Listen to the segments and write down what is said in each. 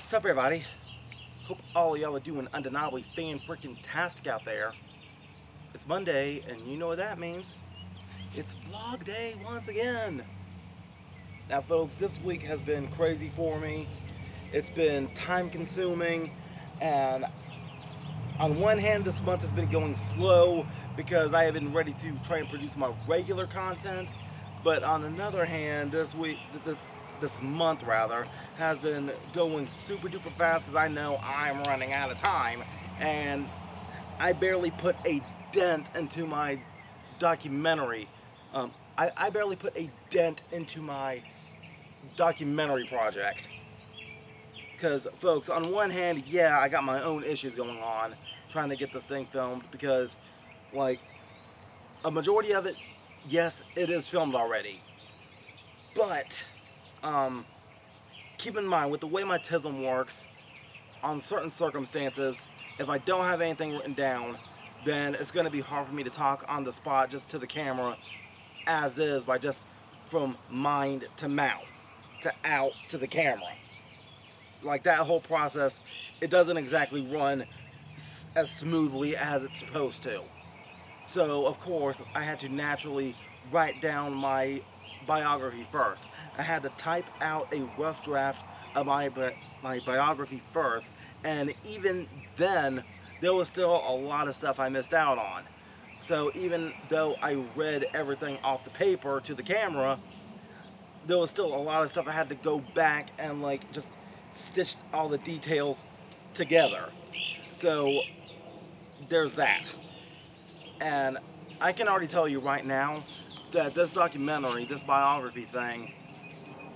Sup everybody? Hope all y'all are doing undeniably fan-freaking-tastic out there. It's Monday, and you know what that means. It's vlog day once again. Now folks, this week has been crazy for me. It's been time-consuming, and on one hand, this month has been going slow because I have been ready to try and produce my regular content. But on another hand, this month rather, has been going super duper fast because I know I'm running out of time, and I barely put a dent into my documentary. I barely put a dent into my documentary project. Because, folks, on one hand, yeah, I got my own issues going on trying to get this thing filmed because, like, a majority of it, yes, it is filmed already. But, keep in mind, with the way my TISM works, on certain circumstances, if I don't have anything written down, then it's going to be hard for me to talk on the spot just to the camera as is by just from mind to mouth to out to the camera. Like that whole process, it doesn't exactly run as smoothly as it's supposed to. So, of course, I had to naturally write down my biography first. I had to type out a rough draft of my biography first, and even then, there was still a lot of stuff I missed out on. So even though I read everything off the paper to the camera, there was still a lot of stuff I had to go back and like just stitch all the details together. So there's that. And I can already tell you right now that this documentary, this biography thing,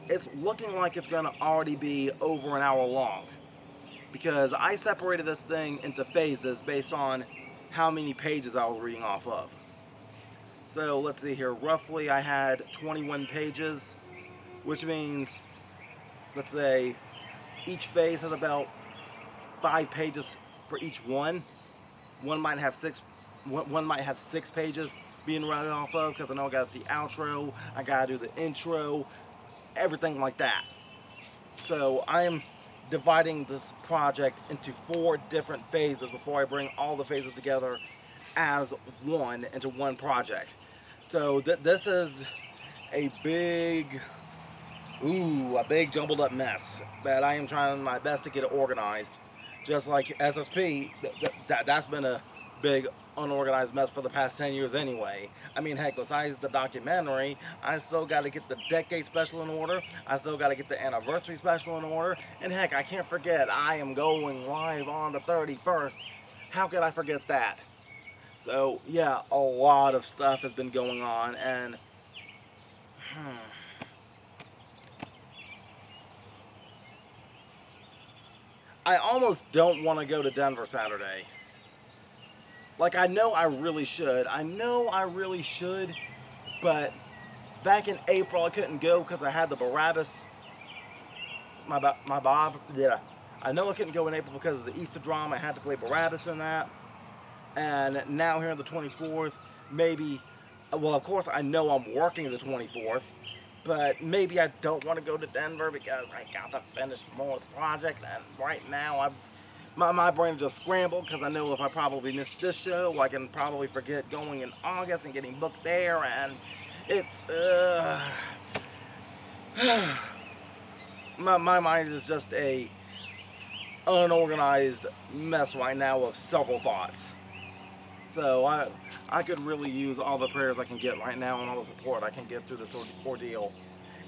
it's looking like it's going to already be over an hour long. Because I separated this thing into phases based on how many pages I was reading off of. So let's see here, roughly I had 21 pages, which means, let's say, each phase has about 5 pages for each one. One might have six pages being read off of, because I know I got the outro, I gotta do the intro, everything like that. So I am dividing this project into 4 different phases before I bring all the phases together as one into one project. So this is a big jumbled up mess, but I am trying my best to get it organized. Just like SSP, that's been a big unorganized mess for the past 10 years anyway. I mean, heck, besides the documentary, I still got to get the decade special in order, I still got to get the anniversary special in order, and heck, I can't forget I am going live on the 31st. How could I forget that? So yeah, a lot of stuff has been going on, and I almost don't want to go to Denver Saturday. Like, I know I really should, but back in April I couldn't go because I had the Barabbas, yeah. I know I couldn't go in April because of the Easter drama, I had to play Barabbas in that, and now here on the 24th, maybe, well, of course I know I'm working the 24th, but maybe I don't want to go to Denver because I got to finish more of the project, and right now my brain just scrambled because I know if I probably miss this show, I can probably forget going in August and getting booked there, and it's, my mind is just a unorganized mess right now of several thoughts. So I could really use all the prayers I can get right now and all the support I can get through this ordeal.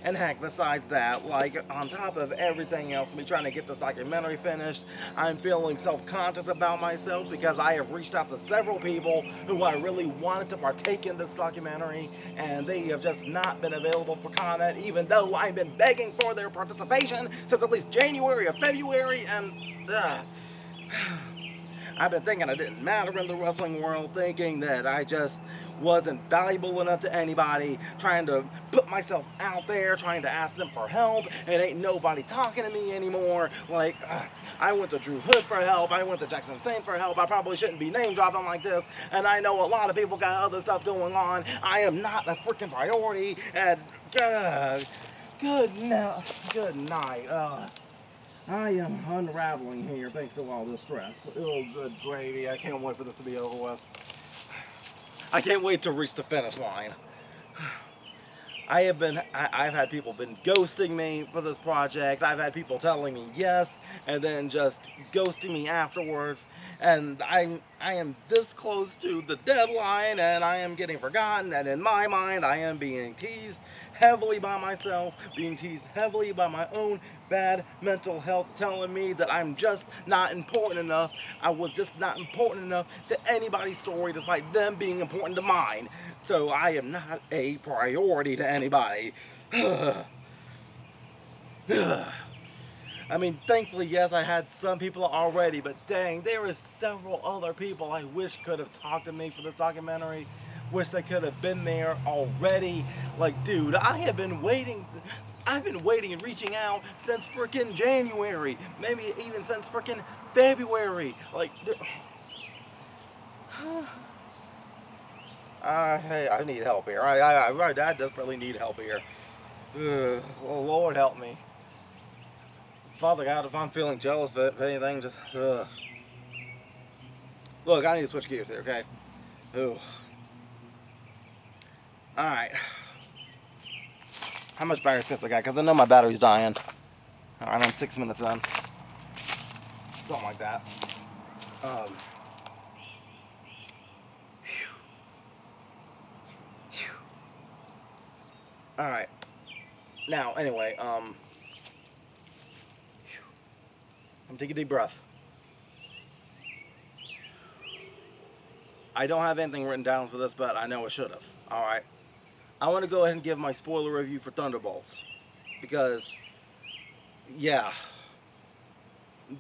And heck, besides that, like, on top of everything else, me trying to get this documentary finished, I'm feeling self-conscious about myself because I have reached out to several people who I really wanted to partake in this documentary, and they have just not been available for comment, even though I've been begging for their participation since at least January or February, and I've been thinking I didn't matter in the wrestling world, thinking that I just wasn't valuable enough to anybody, trying to put myself out there, trying to ask them for help, and ain't nobody talking to me anymore. Like, I went to Drew Hood for help, I went to Jackson Saint for help, I probably shouldn't be name dropping like this, and I know a lot of people got other stuff going on. I am not a freaking priority, and good night. I am unraveling here thanks to all this stress. Oh, good gravy. I can't wait for this to be over with. I can't wait to reach the finish line. I've had people been ghosting me for this project. I've had people telling me yes and then just ghosting me afterwards. And I am this close to the deadline and I am getting forgotten. And in my mind, I am being teased heavily by myself, being teased heavily by my own bad mental health, telling me that I'm just not important enough. I was just not important enough to anybody's story despite them being important to mine. So I am not a priority to anybody. I mean, thankfully, yes, I had some people already, but dang, there is several other people I wish could have talked to me for this documentary. Wish they could have been there already. Like, dude, I've been waiting and reaching out since freaking January. Maybe even since freaking February. Like, hey, I need help here. I desperately need help here. Oh, Lord help me. Father God, if I'm feeling jealous of anything, just, Look, I need to switch gears here, okay? Ooh. Alright. How much battery space I got? Because I know my battery's dying. Alright, I'm 6 minutes in. Something like that. Alright. Now, anyway, I'm taking a deep breath. I don't have anything written down for this, but I know I should have. Alright. I want to go ahead and give my spoiler review for Thunderbolts. Because, yeah.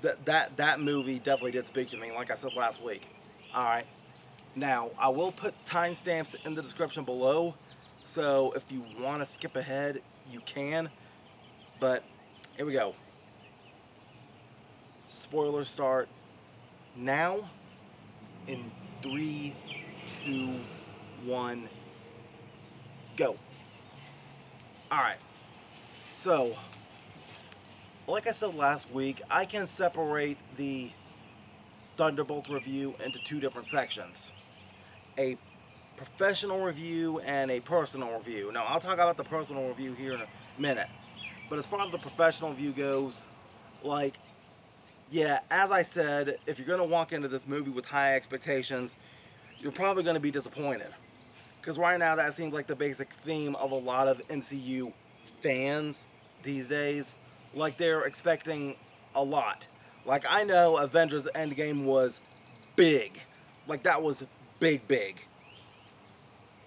That movie definitely did speak to me, like I said last week. Alright. Now, I will put timestamps in the description below. So, if you want to skip ahead, you can. But, here we go. Spoilers start now. In 3, 2, 1, go. Alright. So, like I said last week, I can separate the Thunderbolts review into 2 different sections. A professional review and a personal review. Now, I'll talk about the personal review here in a minute. But as far as the professional review goes, like, yeah, as I said, if you're going to walk into this movie with high expectations, you're probably going to be disappointed. Because right now, that seems like the basic theme of a lot of MCU fans these days. Like, they're expecting a lot. Like, I know Avengers Endgame was big. Like, that was big.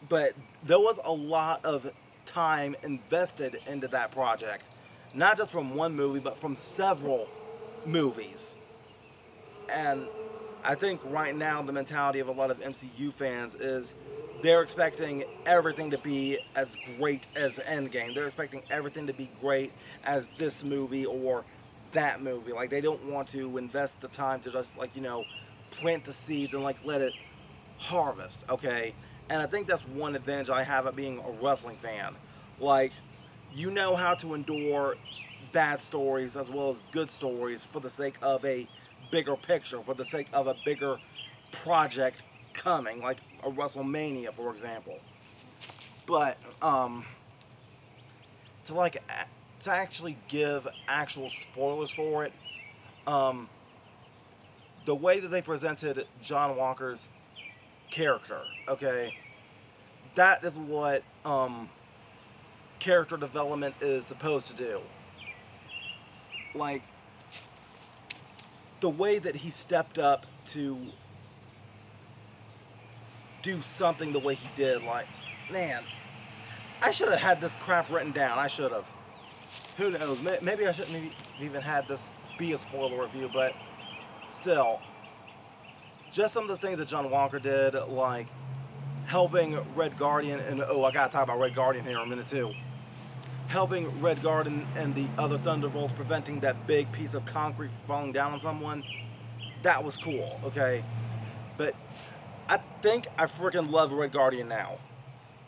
But there was a lot of time invested into that project. Not just from one movie, but from several movies. And I think right now the mentality of a lot of MCU fans is they're expecting everything to be as great as Endgame. They're expecting everything to be great as this movie or that movie. Like, they don't want to invest the time to just, like, you know, plant the seeds and, like, let it harvest, okay? And I think that's one advantage I have of being a wrestling fan. Like, you know how to endure bad stories as well as good stories for the sake of a bigger picture, for the sake of a bigger project coming, like a WrestleMania, for example. But to actually give actual spoilers for it, the way that they presented John Walker's character, okay, that is what character development is supposed to do. Like, the way that he stepped up to do something the way he did, like, man, I should have had this crap written down. I should have. Who knows? Maybe I shouldn't have even had this be a spoiler review, but still, just some of the things that John Walker did, like helping Red Guardian, and oh, I gotta talk about Red Guardian here in a minute too. Helping Red Guardian and the other Thunderbolts, preventing that big piece of concrete falling down on someone, that was cool, okay? But I think I freaking love Red Guardian now.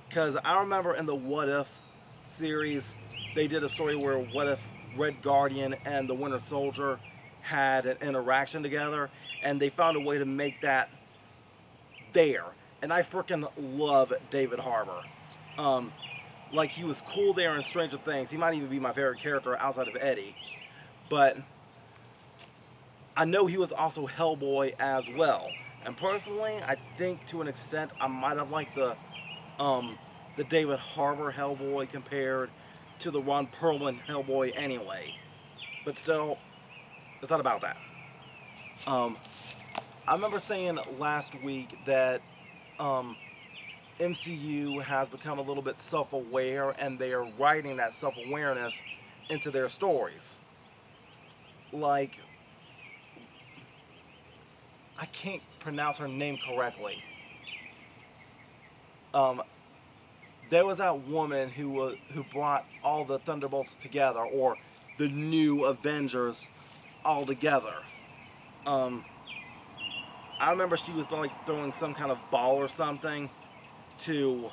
Because I remember in the What If series, they did a story where What If Red Guardian and the Winter Soldier had an interaction together, and they found a way to make that there. And I freaking love David Harbour. Like, he was cool there in Stranger Things. He might even be my favorite character outside of Eddie. But I know he was also Hellboy as well. And personally, I think to an extent I might have liked the David Harbour Hellboy compared to the Ron Perlman Hellboy anyway. But still, it's not about that. I remember saying last week that MCU has become a little bit self-aware, and they are writing that self-awareness into their stories. Like, I can't pronounce her name correctly. There was that woman who brought all the Thunderbolts together, or the new Avengers all together. I remember she was like throwing some kind of ball or something to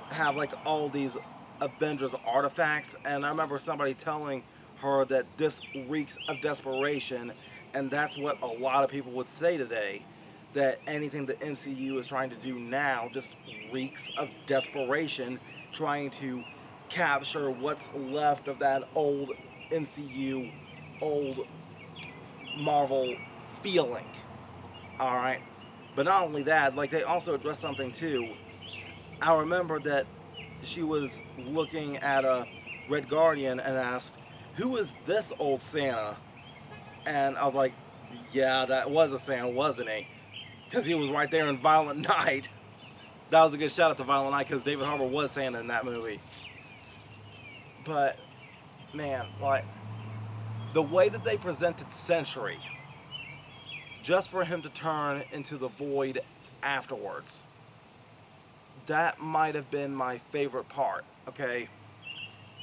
have like all these Avengers artifacts, and I remember somebody telling her that this reeks of desperation, and that's what a lot of people would say today, that anything the MCU is trying to do now just reeks of desperation, trying to capture what's left of that old MCU, old Marvel feeling. Alright? But not only that, like, they also addressed something too. I remember that she was looking at a Red Guardian and asked, "Who is this old Santa?" And I was like, yeah, that was a Santa, wasn't he? Because he was right there in Violent Night. That was a good shout out to Violent Night, because David Harbour was Santa in that movie. But, man, like, the way that they presented Sentry, just for him to turn into the Void afterwards, that might have been my favorite part, okay?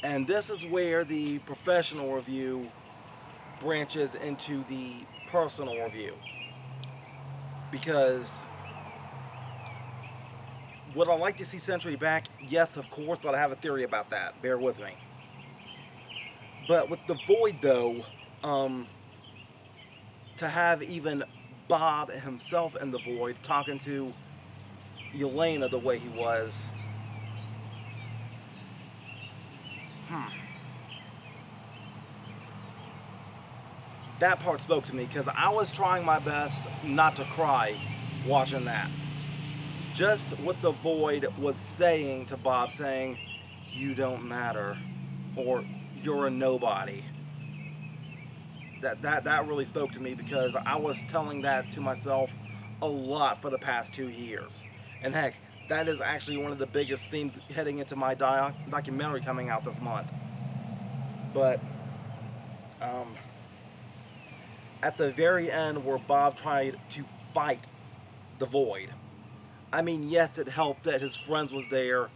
And this is where the professional review branches into the personal review. Because would I like to see Sentry back? Yes, of course, but I have a theory about that. Bear with me. But with the Void, though, to have even Bob himself in the Void talking to Yelena the way he was, that part spoke to me, because I was trying my best not to cry watching that. Just what the Void was saying to Bob, saying, "You don't matter," or "You're a nobody." That really spoke to me, because I was telling that to myself a lot for the past 2 years. And heck, that is actually one of the biggest themes heading into my documentary coming out this month. But at the very end, where Bob tried to fight the Void, I mean, yes, it helped that his friends was there.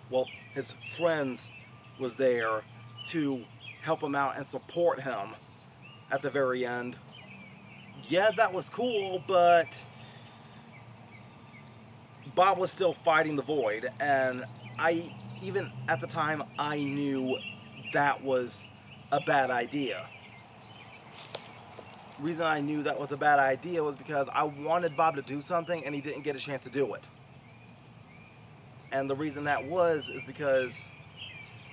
Well, his friends was there to help him out and support him at the very end. Yeah, that was cool, but Bob was still fighting the Void, and even at the time, I knew that was a bad idea. The reason I knew that was a bad idea was because I wanted Bob to do something, and he didn't get a chance to do it. And the reason that is because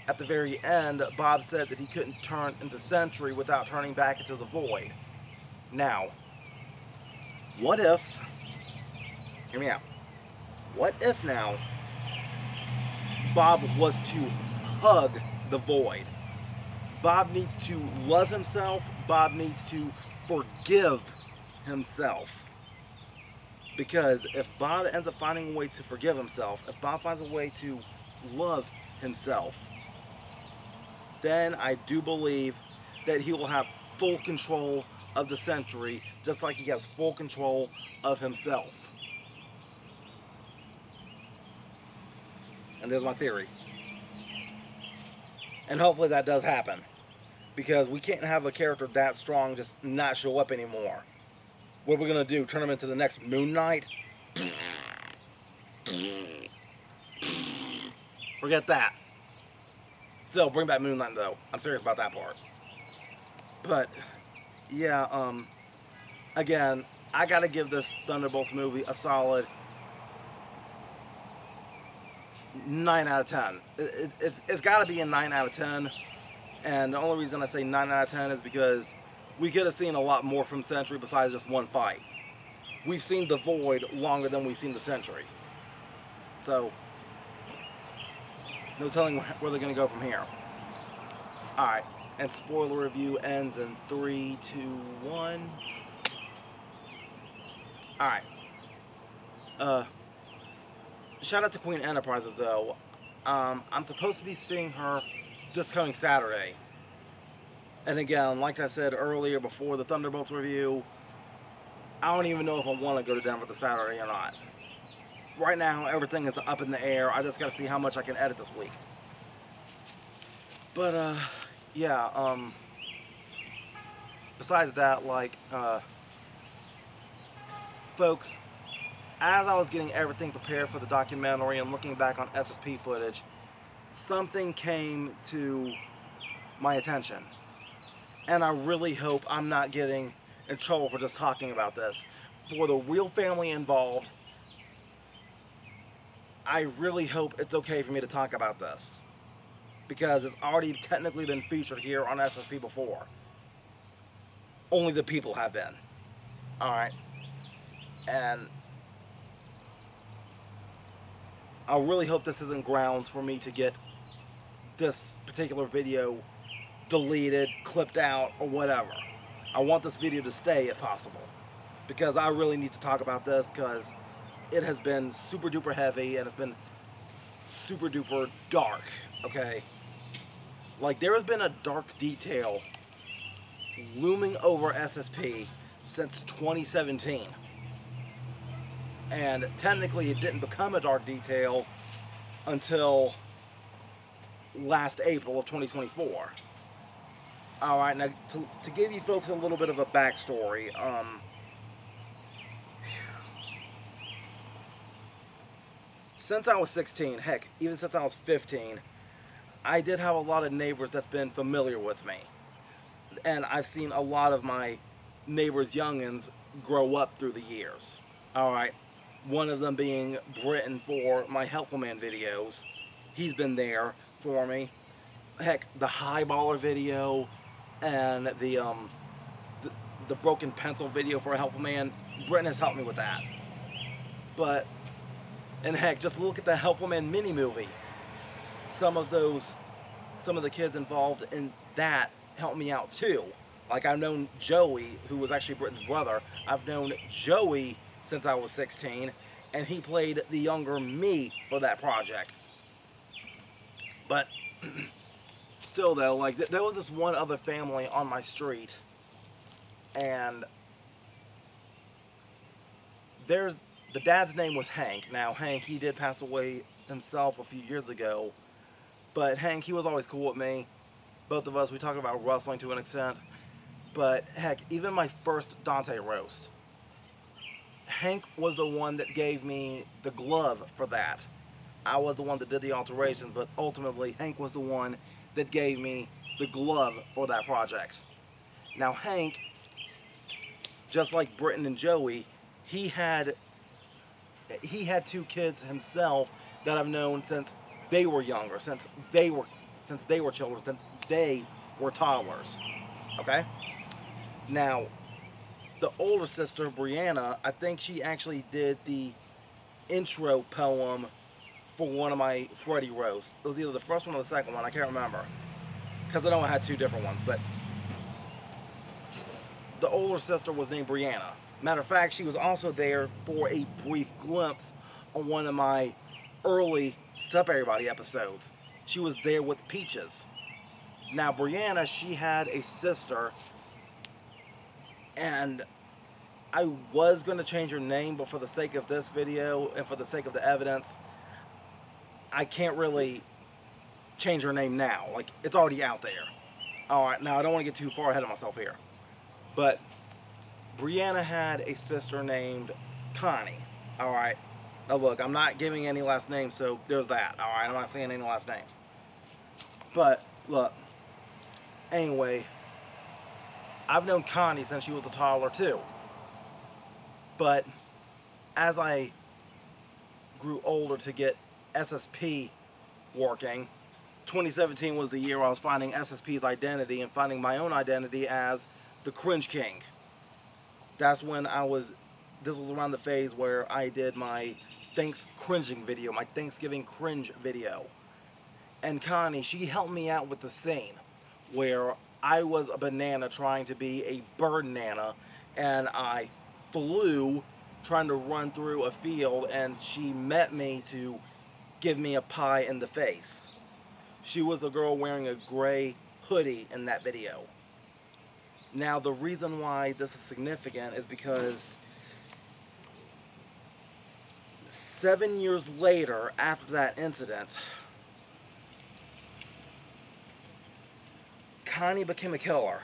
at the very end, Bob said that he couldn't turn into Sentry without turning back into the Void. Now, what if, hear me out, what if now Bob was to hug the Void? Bob needs to love himself. Bob needs to forgive himself. Because if Bob ends up finding a way to forgive himself, if Bob finds a way to love himself, then I do believe that he will have full control of the Sentry, just like he has full control of himself. And there's my theory. And hopefully that does happen. Because we can't have a character that strong just not show up anymore. What are we going to do? Turn him into the next Moon Knight? Forget that. Still, bring back Moon Knight though. I'm serious about that part. But yeah, again, I gotta give this Thunderbolts movie a solid 9 out of 10. It's gotta be a 9 out of 10. And the only reason I say 9 out of 10 is because we could have seen a lot more from Sentry besides just one fight. We've seen the Void longer than we've seen the Sentry. So, no telling where they're going to go from here. Alright, and spoiler review ends in 3, 2, 1. Alright. Shout out to Queen Enterprises though. I'm supposed to be seeing her this coming Saturday. And again, like I said earlier before the Thunderbolts review, I don't even know if I want to go to Denver this Saturday or not. Right now, everything is up in the air. I just got to see how much I can edit this week. But, yeah, besides that, like, folks, as I was getting everything prepared for the documentary and looking back on SSP footage, something came to my attention. And I really hope I'm not getting in trouble for just talking about this. For the real family involved, I really hope it's okay for me to talk about this. Because it's already technically been featured here on SSP before. Only the people have been. Alright. And I really hope this isn't grounds for me to get this particular video deleted, clipped out, or whatever. I want this video to stay if possible. Because I really need to talk about this because it has been super duper heavy and it's been super duper dark, okay? Like, there has been a dark detail looming over SSP since 2017. And technically it didn't become a dark detail until last April of 2024. Alright, now to give you folks a little bit of a backstory, since I was 16, heck, even since I was 15, I did have a lot of neighbors that's been familiar with me. And I've seen a lot of my neighbors' youngins grow up through the years. Alright, one of them being Britain for my Helpful Man videos. He's been there for me. Heck, the Highballer video and the Broken Pencil video for a Helpful Man, Britain has helped me with that. But, and heck, just look at the Helpful Man mini movie. Some of the kids involved in that helped me out too. Like, I've known Joey, who was actually Britain's brother. I've known Joey since I was 16, and he played the younger me for that project. But still though, like, there was this one other family on my street, and the dad's name was Hank. Now, Hank, he did pass away himself a few years ago, but Hank, he was always cool with me. Both of us, we talked about wrestling to an extent. But heck, even my first Dante roast, Hank was the one that gave me the glove for that. I was the one that did the alterations, but ultimately Hank was the one that gave me the glove for that project. Now Hank, just like Britton and Joey, he had 2 kids himself that I've known since they were younger, since they were children, since they were toddlers. Okay? Now, the older sister, Brianna, I think she actually did the intro poem for one of my Freddy roasts. It was either the first one or the second one, I can't remember. Because I know I had 2 different ones, but the older sister was named Brianna. Matter of fact, she was also there for a brief glimpse on one of my early Sup Everybody episodes. She was there with Peaches. Now, Brianna, she had a sister, and I was going to change her name, but for the sake of this video and for the sake of the evidence, I can't really change her name now. Like, it's already out there. Alright, now I don't want to get too far ahead of myself here. But Brianna had a sister named Connie. Alright. Now look, I'm not giving any last names, so there's that. Alright, I'm not saying any last names. But look, anyway, I've known Connie since she was a toddler too. But as I grew older to get SSP working, 2017 was the year I was finding SSP's identity and finding my own identity as the Cringe King. That's when this was around the phase where I did my cringing video, my Thanksgiving cringe video. And Connie, she helped me out with the scene where I was a banana trying to be a bird nana, and I flew trying to run through a field, and she met me to give me a pie in the face. She was a girl wearing a gray hoodie in that video. Now, the reason why this is significant is because 7 years later, after that incident, Connie became a killer.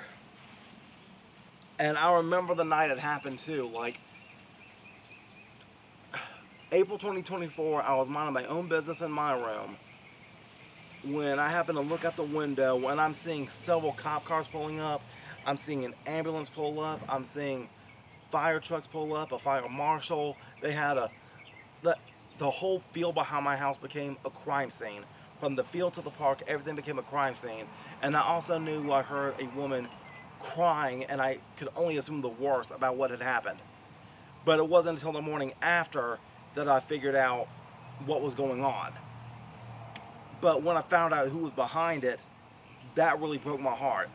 And I remember the night it happened too. Like, April 2024, I was minding my own business in my room when I happened to look out the window and I'm seeing several cop cars pulling up. I'm seeing an ambulance pull up. I'm seeing fire trucks pull up, a fire marshal. They had the whole field behind my house became a crime scene. From the field to the park, everything became a crime scene. And I also knew I heard a woman crying, and I could only assume the worst about what had happened. But it wasn't until the morning after that I figured out what was going on. But when I found out who was behind it, that really broke my heart.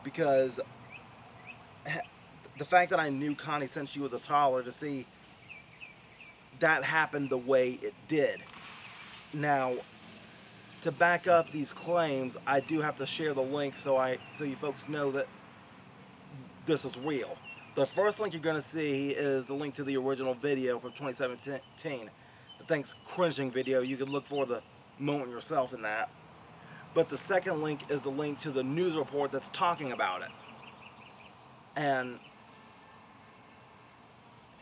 Because the fact that I knew Connie since she was a toddler, to see that happen the way it did. Now, to back up these claims, I do have to share the link so you folks know that this is real. The first link you're going to see is the link to the original video from 2017. The Thanks Cringing video. You can look for the moment yourself in that. But the second link is the link to the news report that's talking about it. And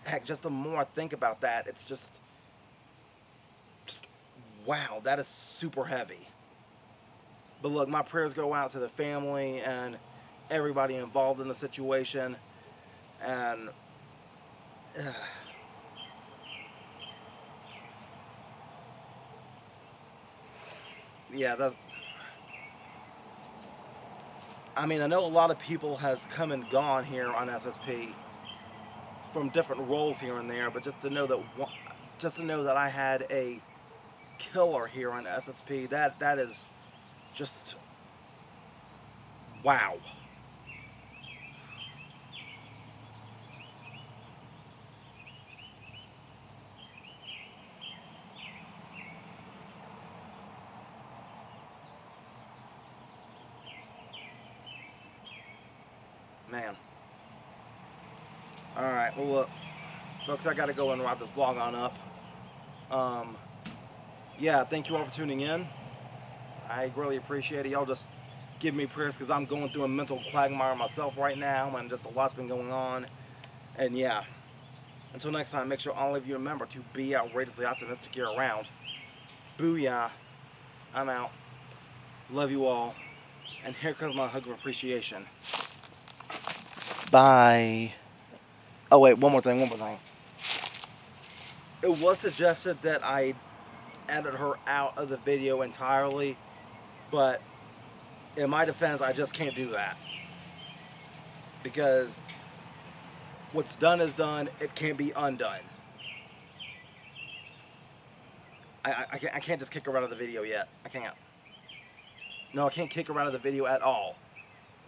heck, just the more I think about that, it's just wow, that is super heavy. But look, my prayers go out to the family and everybody involved in the situation. And yeah, I mean, I know a lot of people has come and gone here on SSP from different roles here and there, but just to know that I had a killer here on SSP, that is just wow. Man. Alright, well look, folks, I gotta go and wrap this vlog on up. Yeah, thank you all for tuning in. I greatly appreciate it. Y'all just give me prayers because I'm going through a mental quagmire myself right now, and just a lot's been going on. And yeah, until next time, make sure all of you remember to be outrageously optimistic year round. Booyah. I'm out. Love you all. And here comes my hug of appreciation. Bye. Oh wait, one more thing. It was suggested that I edit her out of the video entirely, but in my defense, I just can't do that. Because what's done is done, it can't be undone. I can't just kick her out of the video yet. I can't. No, I can't kick her out of the video at all.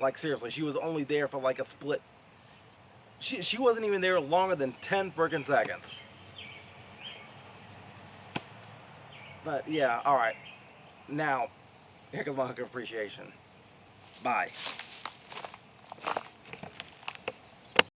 Like seriously, she was only there for like a split. She wasn't even there longer than 10 freaking seconds. But yeah, alright. Now, here comes my hug of appreciation. Bye.